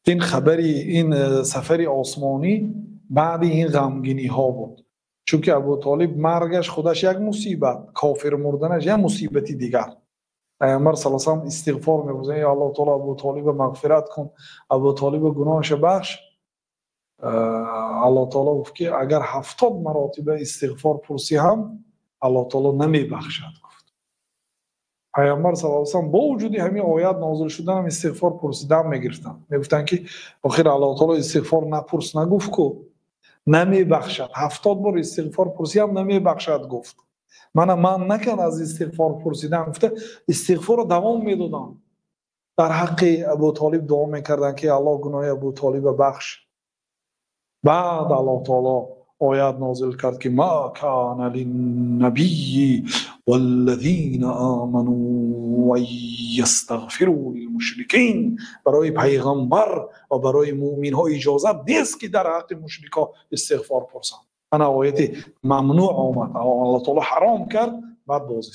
این خبری این سفر آسمانی بعد این غمگینی ها بود، چون که ابو طالب مرگش خودش یک مصیبت، کافر مردنش یک مصیبتی دیگر. پیامبر صلی الله علیه و استغفار می‌کنه یا الله تعالی ابو طالب مغفرت کن، ابو طالب گناهش بخش. الله تعالی گفت که اگر 70 مراتب استغفار پرسی هم الله تعالی نمیبخشد. گفت پیامبر صلی الله علیه و با وجود همین آیات نازل شدن هم استغفار پرسیدن میگرفتن، میگفتن که آخر الله تعالی استغفار نپرس نگفت کو نمیبخشد، 70 بار استغفار پرسی هم نمیبخشد. گفت من نکن از استغفار پرسیدن، گفته استغفار رو دوام میدادم. در حق ابو طالب دعا میکردن که الله گناه ابو طالب بخش. بعد الله تعالی آیات نازل کرد که ما کان للنبی والذین آمنوا و یستغفروا للمشرکین. برای پیغمبر و برای مؤمن ها اجازت نیست که در حق مشرکا استغفار پرسند. انا آیت ممنوع آمد، الله تعالی حرام کرد، بعد بازی